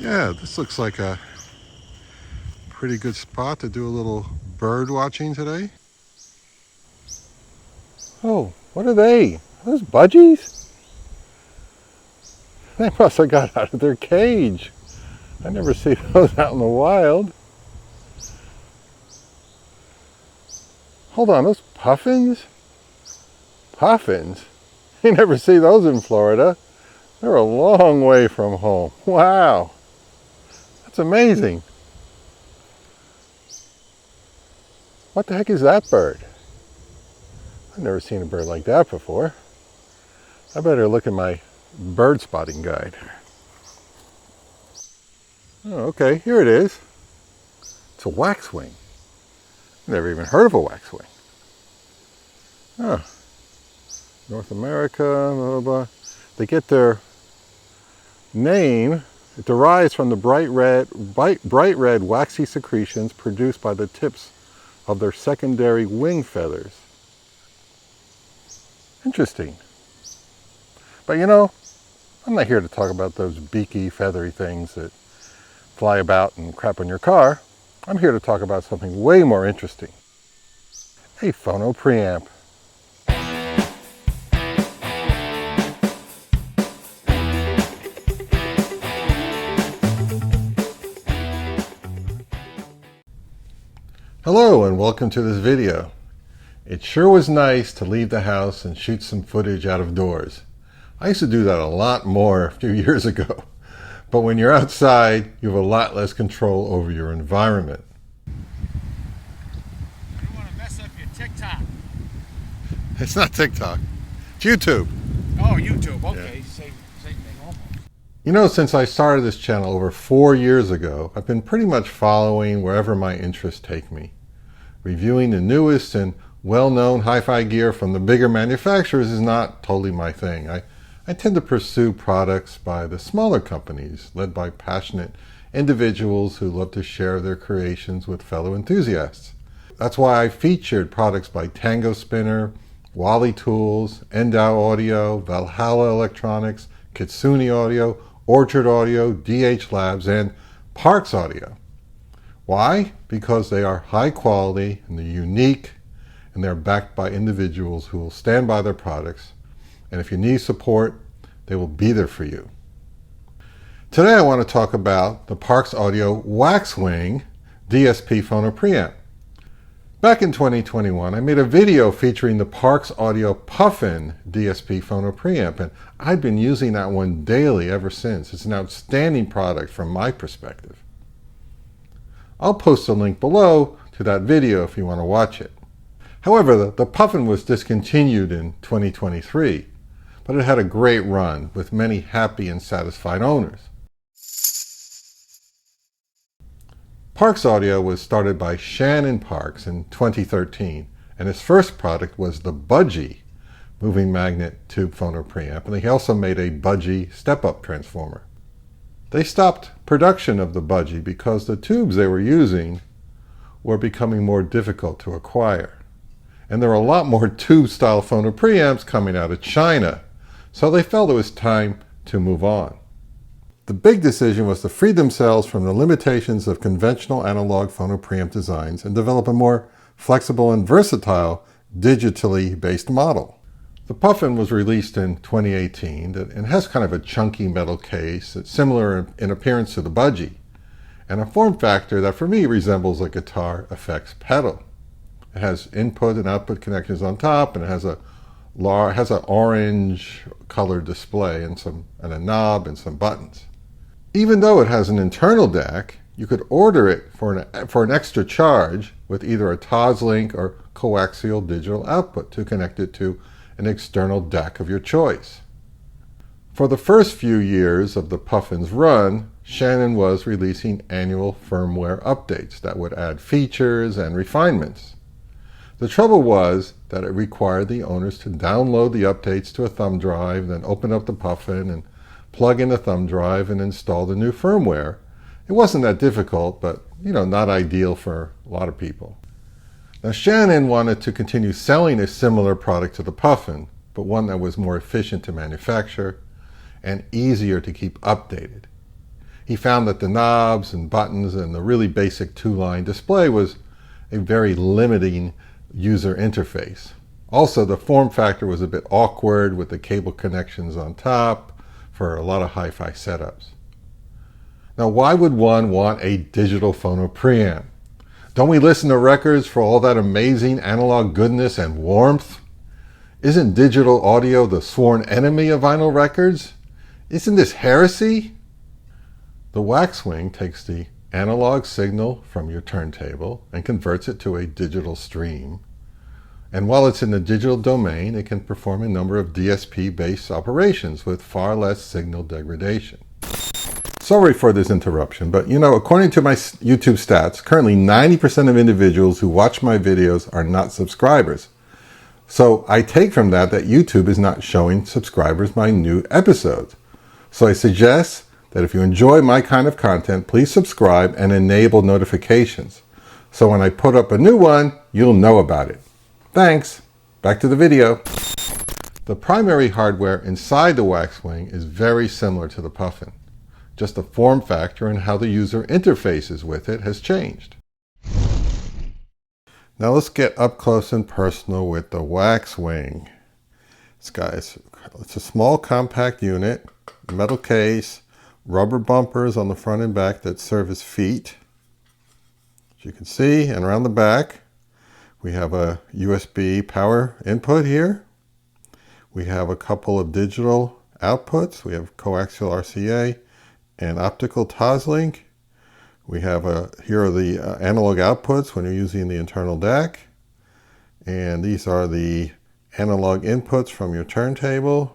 Yeah, this looks like a pretty good spot to do a little bird watching today. Oh, what are they? Are those budgies? They must have got out of their cage. I never see those out in the wild. Hold on, those puffins? Puffins? You never see those in Florida. They're a long way from home. Wow, that's amazing. What the heck is that bird? I've never seen a bird like that before. I better look at my bird spotting guide. Oh, okay, here it is. It's a waxwing. Never even heard of a waxwing. Huh. North America, blah, blah, blah. They get their name, it derives from the bright red waxy secretions produced by the tips of their secondary wing feathers. Interesting. But you know, I'm not here to talk about those beaky, feathery things that fly about and crap on your car. I'm here to talk about something way more interesting. A Phono preamp. Hello and welcome to this video. It sure was nice to leave the house and shoot some footage out of doors. I used to do that a lot more a few years ago. But when you're outside, you have a lot less control over your environment. You don't want to mess up your TikTok. It's not TikTok, it's YouTube. Oh, YouTube. Okay. Yeah. Same thing almost. You know, since I started this channel over 4 years ago, I've been pretty much following wherever my interests take me. Reviewing the newest and well-known hi-fi gear from the bigger manufacturers is not totally my thing. I tend to pursue products by the smaller companies, led by passionate individuals who love to share their creations with fellow enthusiasts. That's why I featured products by Tango Spinner, Wally Tools, Endow Audio, Valhalla Electronics, Kitsune Audio, Orchard Audio, DH Labs, and Parks Audio. Why? Because they are high quality and they're unique and they're backed by individuals who will stand by their products. And if you need support, they will be there for you. Today I want to talk about the Parks Audio WAXWING DSP Phono Preamp. Back in 2021, I made a video featuring the Parks Audio Puffin DSP Phono Preamp, and I've been using that one daily ever since. It's an outstanding product from my perspective. I'll post a link below to that video if you want to watch it. However, the Puffin was discontinued in 2023, but it had a great run with many happy and satisfied owners. Parks Audio was started by Shannon Parks in 2013, and his first product was the Budgie moving magnet tube phono preamp, and he also made a Budgie step-up transformer. They stopped production of the Budgie because the tubes they were using were becoming more difficult to acquire. And there were a lot more tube-style phono preamps coming out of China, so they felt it was time to move on. The big decision was to free themselves from the limitations of conventional analog phono preamp designs and develop a more flexible and versatile digitally based model. The Puffin was released in 2018 and has kind of a chunky metal case that's similar in appearance to the Budgie, and a form factor that for me resembles a guitar effects pedal. It has input and output connections on top, and it has an orange colored display and a knob and some buttons. Even though it has an internal DAC, you could order it for an extra charge with either a Toslink or coaxial digital output to connect it to an external DAC of your choice. For the first few years of the Puffin's run, Shannon was releasing annual firmware updates that would add features and refinements. The trouble was that it required the owners to download the updates to a thumb drive, then open up the Puffin and plug in the thumb drive and install the new firmware. It wasn't that difficult, but not ideal for a lot of people. Now Shannon wanted to continue selling a similar product to the Puffin, but one that was more efficient to manufacture and easier to keep updated. He found that the knobs and buttons and the really basic two-line display was a very limiting user interface. Also, the form factor was a bit awkward with the cable connections on top for a lot of hi-fi setups. Now, why would one want a digital phono preamp? Don't we listen to records for all that amazing analog goodness and warmth? Isn't digital audio the sworn enemy of vinyl records? Isn't this heresy? The WAXWING takes the analog signal from your turntable and converts it to a digital stream. And while it's in the digital domain, it can perform a number of DSP-based operations with far less signal degradation. Sorry for this interruption, but according to my YouTube stats, currently 90% of individuals who watch my videos are not subscribers. So I take from that YouTube is not showing subscribers my new episodes. So I suggest that if you enjoy my kind of content, please subscribe and enable notifications. So when I put up a new one, you'll know about it. Thanks. Back to the video. The primary hardware inside the WAXWING is very similar to the Puffin. Just the form factor and how the user interfaces with it has changed. Now let's get up close and personal with the WAXWING. It's a small compact unit, metal case, rubber bumpers on the front and back that serve as feet, as you can see, and around the back we have a USB power input here. We have a couple of digital outputs. We have coaxial RCA and optical Toslink. We have here are the analog outputs when you're using the internal DAC. And these are the analog inputs from your turntable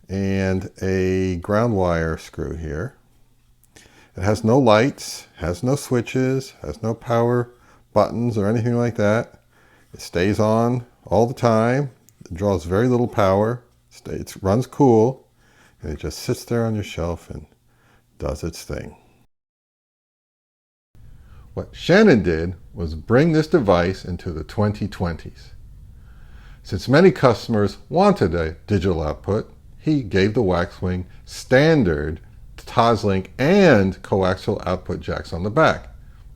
and a ground wire screw here. It has no lights, has no switches, has no power buttons or anything like that. It stays on all the time. It draws very little power. It runs cool. And it just sits there on your shelf and does its thing. What Shannon did was bring this device into the 2020s. Since many customers wanted a digital output, he gave the WAXWING standard Toslink and coaxial output jacks on the back.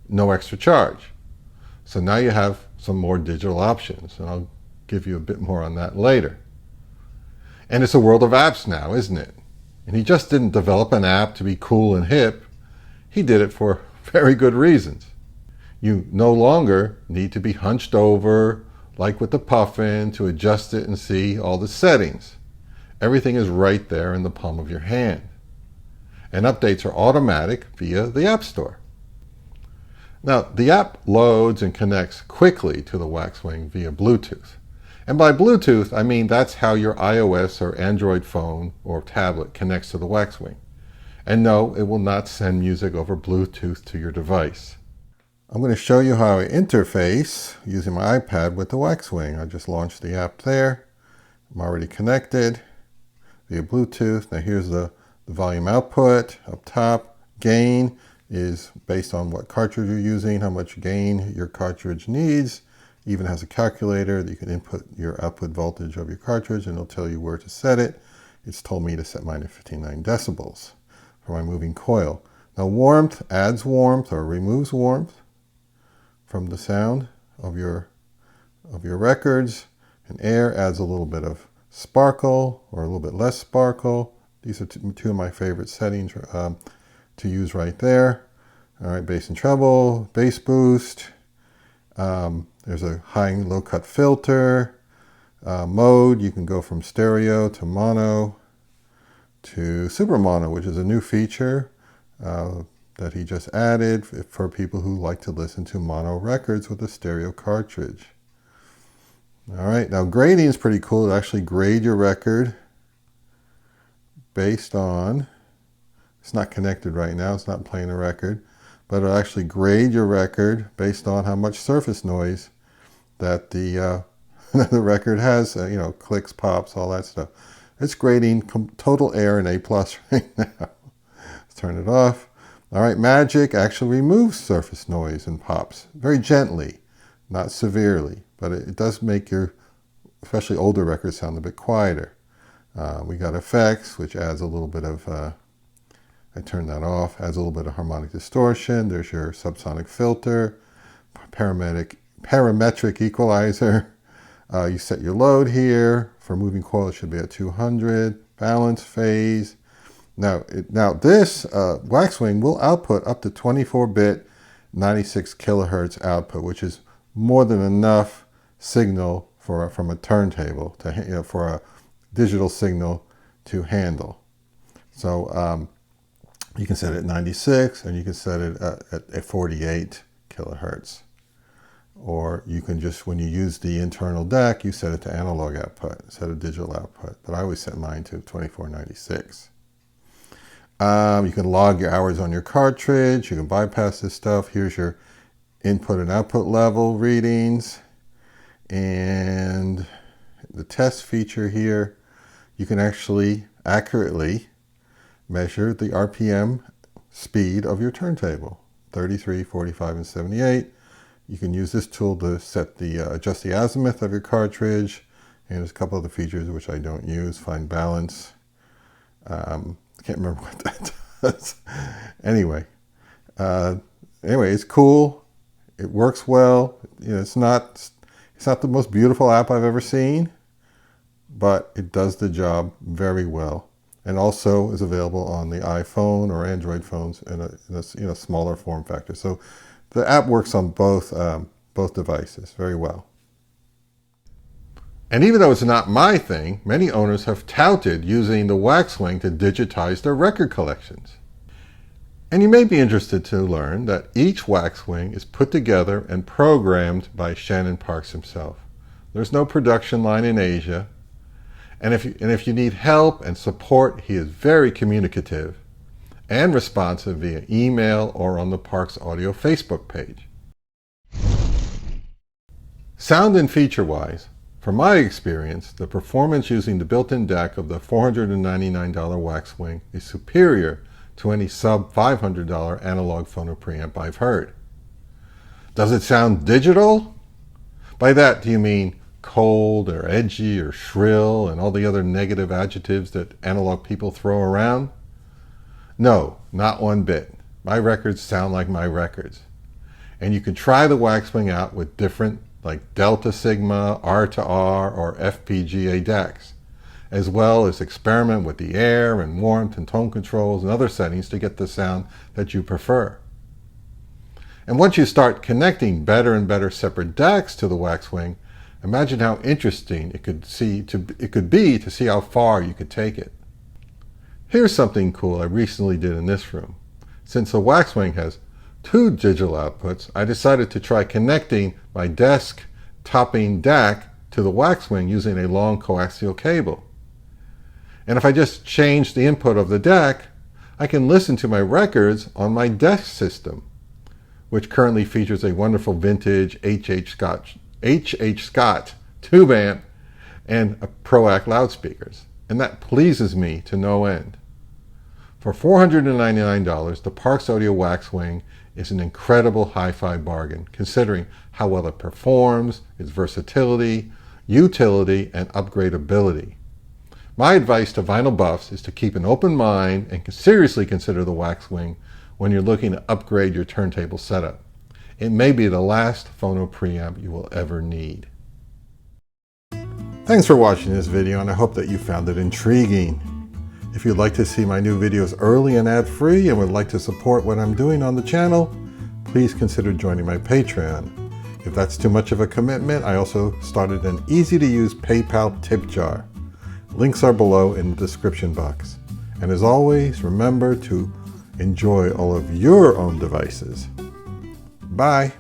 No extra charge. So now you have some more digital options, and I'll give you a bit more on that later. And it's a world of apps now, isn't it? And he just didn't develop an app to be cool and hip. He did it for very good reasons. You no longer need to be hunched over, like with the Puffin, to adjust it and see all the settings. Everything is right there in the palm of your hand. And updates are automatic via the App Store. Now, the app loads and connects quickly to the WAXWING via Bluetooth. And by Bluetooth, I mean that's how your iOS or Android phone or tablet connects to the WAXWING. And no, it will not send music over Bluetooth to your device. I'm going to show you how I interface using my iPad with the WAXWING. I just launched the app there. I'm already connected via Bluetooth. Now here's the volume output up top. Gain is based on what cartridge you're using, how much gain your cartridge needs. Even has a calculator that you can input your output voltage of your cartridge and it'll tell you where to set it. It's told me to set mine at 59 decibels for my moving coil. Now warmth adds warmth or removes warmth from the sound of your records, and air adds a little bit of sparkle or a little bit less sparkle. These are two of my favorite settings to use right there. All right, bass and treble, bass boost. There's a high and low cut filter. Mode, you can go from stereo to mono to super mono, which is a new feature that he just added for people who like to listen to mono records with a stereo cartridge. All right, now grading is pretty cool. It'll actually grade your record based on, it's not connected right now, it's not playing a record, but it'll actually grade your record based on how much surface noise that the the record has, clicks, pops, all that stuff. It's grading total air in A+ right now. Let's turn it off. All right, Magic actually removes surface noise and pops very gently, not severely, but it does make your, especially older records, sound a bit quieter. We got effects, which adds a little bit of I turn that off. Adds a little bit of harmonic distortion. There's your subsonic filter, parametric equalizer. You set your load here. For moving coil, it should be at 200. Balance, phase. Now this WAXWING will output up to 24-bit 96 kilohertz output, which is more than enough signal from a turntable to for a digital signal to handle. So you can set it at 96, and you can set it at 48 kilohertz. Or you can just, when you use the internal DAC, you set it to analog output instead of digital output. But I always set mine to 2496. You can log your hours on your cartridge. You can bypass this stuff. Here's your input and output level readings. And the test feature here, you can actually accurately measure the RPM speed of your turntable, 33, 45, and 78. You can use this tool to set adjust the azimuth of your cartridge, and there's a couple other features which I don't use. Find balance. I can't remember what that does. Anyway, it's cool. It works well. You know, it's not the most beautiful app I've ever seen, but it does the job very well, and also is available on the iPhone or Android phones in a smaller form factor. So the app works on both devices very well. And even though it's not my thing, many owners have touted using the WAXWING to digitize their record collections. And you may be interested to learn that each WAXWING is put together and programmed by Shannon Parks himself. There's no production line in Asia. And if you need help and support, he is very communicative and responsive via email or on the Parks Audio Facebook page. Sound and feature-wise, from my experience, the performance using the built-in DAC of the $499 WAXWING is superior to any sub-$500 analog phono preamp I've heard. Does it sound digital? By that, do you mean cold or edgy or shrill and all the other negative adjectives that analog people throw around? No, not one bit. My records sound like my records. And you can try the WAXWING out with different, like Delta Sigma, R to R, or FPGA DACs, as well as experiment with the air and warmth and tone controls and other settings to get the sound that you prefer. And once you start connecting better and better separate DACs to the WAXWING, imagine how interesting it could be to see how far you could take it. Here's something cool I recently did in this room. Since the WAXWING has 2 digital outputs, I decided to try connecting my desk topping DAC to the WAXWING using a long coaxial cable. And if I just change the input of the DAC, I can listen to my records on my desk system, which currently features a wonderful vintage H.H. Scott tube amp and a ProAct loudspeakers. And that pleases me to no end. For $499, the Parks Audio WAXWING is an incredible hi-fi bargain, considering how well it performs, its versatility, utility, and upgradability. My advice to vinyl buffs is to keep an open mind and seriously consider the WAXWING when you're looking to upgrade your turntable setup. It may be the last phono preamp you will ever need. Thanks for watching this video, and I hope that you found it intriguing. If you'd like to see my new videos early and ad-free and would like to support what I'm doing on the channel, please consider joining my Patreon. If that's too much of a commitment, I also started an easy-to-use PayPal tip jar. Links are below in the description box. And as always, remember to enjoy all of your own devices. Bye.